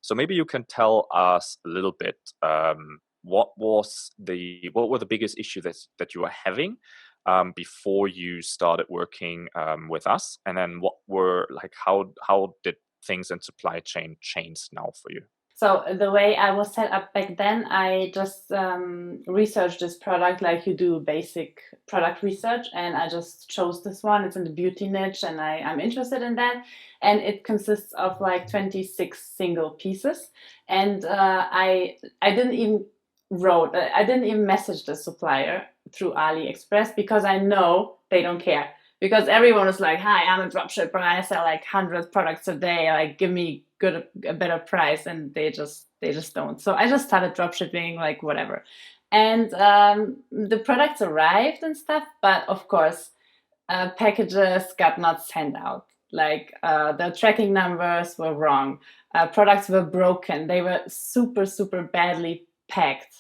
So maybe you can tell us a little bit, what were the biggest issues that you were having before you started working with us, and then what were like how did things in supply chain change now for you? So the way I was set up back then, I just researched this product like you do basic product research, and I just chose this one. It's in the beauty niche, and I'm interested in that. And it consists of like 26 single pieces. And I didn't even message the supplier through AliExpress because I know they don't care. Because everyone is like, "Hi, I'm a dropshipper. I sell like 100 products a day. Like, give me a better price," and they just don't. So I just started dropshipping, like whatever, and the products arrived and stuff. But of course, packages got not sent out. Like the tracking numbers were wrong. Products were broken. They were super badly packed.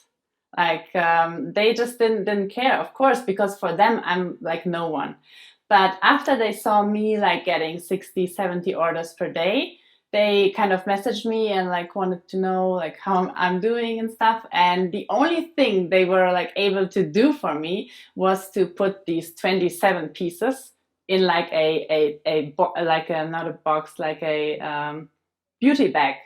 Like they just didn't care, of course, because for them I'm like no one. But after they saw me like getting 60, 70 orders per day, they kind of messaged me and like wanted to know like how I'm doing and stuff. And the only thing they were like able to do for me was to put these 27 pieces in like like a, not a box, like a beauty bag.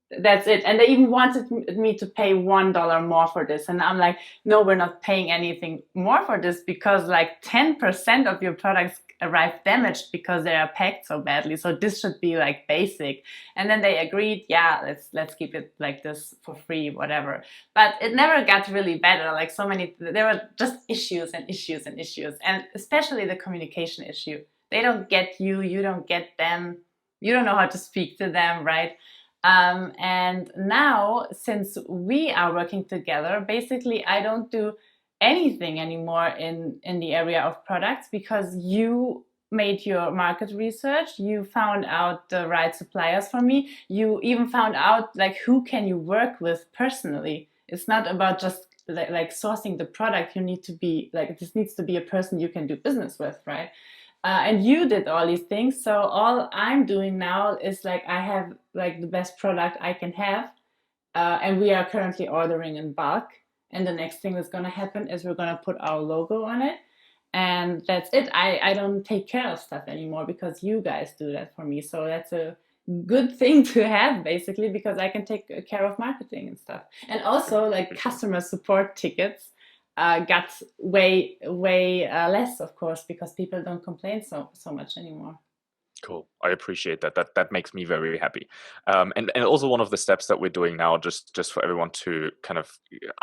That's it. And they even wanted me to pay $1 more for this, and I'm like, no, we're not paying anything more for this, because like 10% of your products arrive damaged because they are packed so badly, so this should be like basic. And then they agreed, yeah, let's keep it like this for free, whatever. But it never got really better. Like so many, there were just issues and issues and issues, and especially the communication issue. They don't get you, you don't get them, you don't know how to speak to them, right? And now, since we are working together, basically, I don't do anything anymore in the area of products, because you made your market research, you found out the right suppliers for me, you even found out like who can you work with personally. It's not about just like sourcing the product. You need to be like, this needs to be a person you can do business with, right? And you did all these things. So all I'm doing now is like, I have like the best product I can have, and we are currently ordering in bulk. And the next thing that's going to happen is we're going to put our logo on it, and that's it. I don't take care of stuff anymore because you guys do that for me. So that's a good thing to have, basically, because I can take care of marketing and stuff, and also like customer support tickets got way less, of course, because people don't complain so much anymore. Cool. I appreciate that. That makes me very happy. And also one of the steps that we're doing now, just for everyone to kind of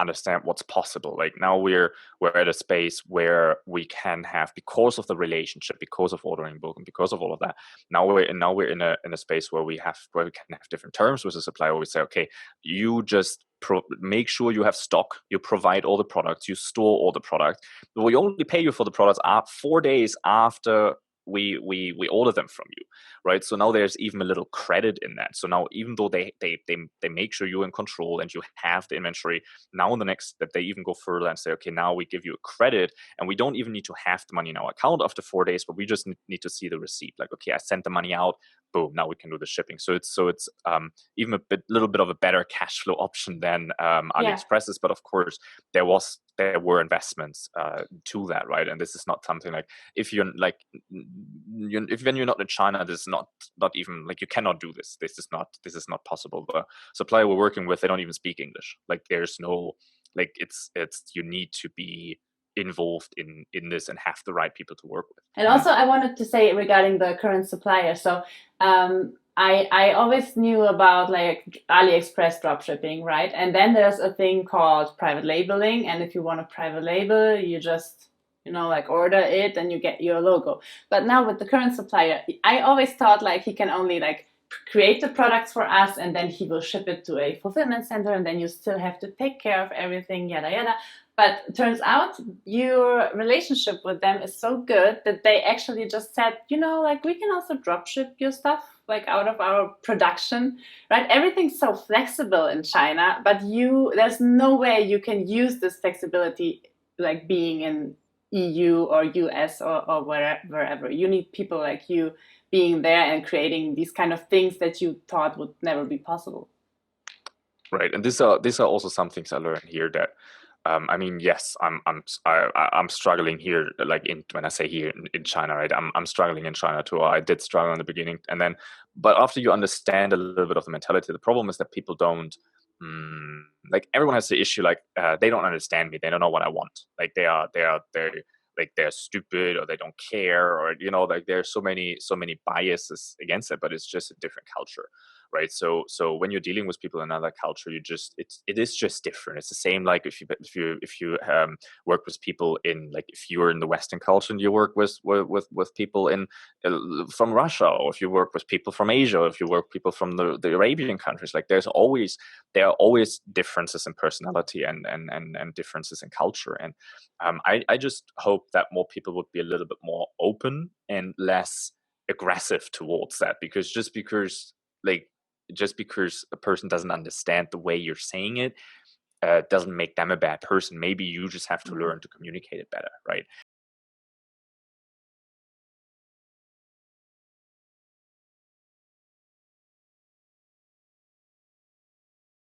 understand what's possible. Like now we're at a space where we can have, because of the relationship, because of ordering book, and because of all of that. Now we're in a space where we can have different terms with the supplier. Where we say, okay, you just make sure you have stock, you provide all the products, you store all the products. We only pay you for the products 4 days after we order them from you, right? So now there's even a little credit in that. So now, even though they make sure you're in control and you have the inventory, now in the next step they even go further and say, okay, now we give you a credit, and we don't even need to have the money in our account after 4 days, but we just need to see the receipt. Like, okay, I sent the money out, boom, now we can do the shipping. So it's even little bit of a better cash flow option than Yeah. AliExpress's. But of course, there were investments to that, right? And this is not something like, if you're like, if when you're not in China, this is not even like, you cannot do this. This is not possible. The supplier we're working with, they don't even speak English. Like there's no, like it's you need to be involved in this and have the right people to work with. And also, I wanted to say regarding the current supplier. So, I always knew about like AliExpress dropshipping, right? And then there's a thing called private labeling, and if you want a private label, you just like order it and you get your logo. But now with the current supplier, I always thought like he can only like create the products for us, and then he will ship it to a fulfillment center, and then you still have to take care of everything, yada yada. But turns out your relationship with them is so good that they actually just said, like, we can also drop ship your stuff like out of our production, right? Everything's so flexible in China, but there's no way you can use this flexibility like being in EU or US or wherever. You need people like you being there and creating these kind of things that you thought would never be possible. Right, and these are also some things I learned here that I mean, yes, I'm struggling here, like in when I say here in China, right? I'm struggling in China too. I did struggle in the beginning, and then, but after you understand a little bit of the mentality, the problem is that people don't, mm, like everyone has the issue, like they don't understand me, they don't know what I want, like they're like they're stupid or they don't care, or like there's so many biases against it, but it's just a different culture, right? So when you're dealing with people in another culture, it is just different. It's the same like if you work with people in, like if you're in the Western culture and you work with people in from Russia, or if you work with people from Asia, or if you work with people from the Arabian countries, like there are always differences in personality and differences in culture. And I just hope that more people would be a little bit more open and less aggressive towards that, because like just because a person doesn't understand the way you're saying it doesn't make them a bad person. Maybe you just have to Mhm. learn to communicate it better, right?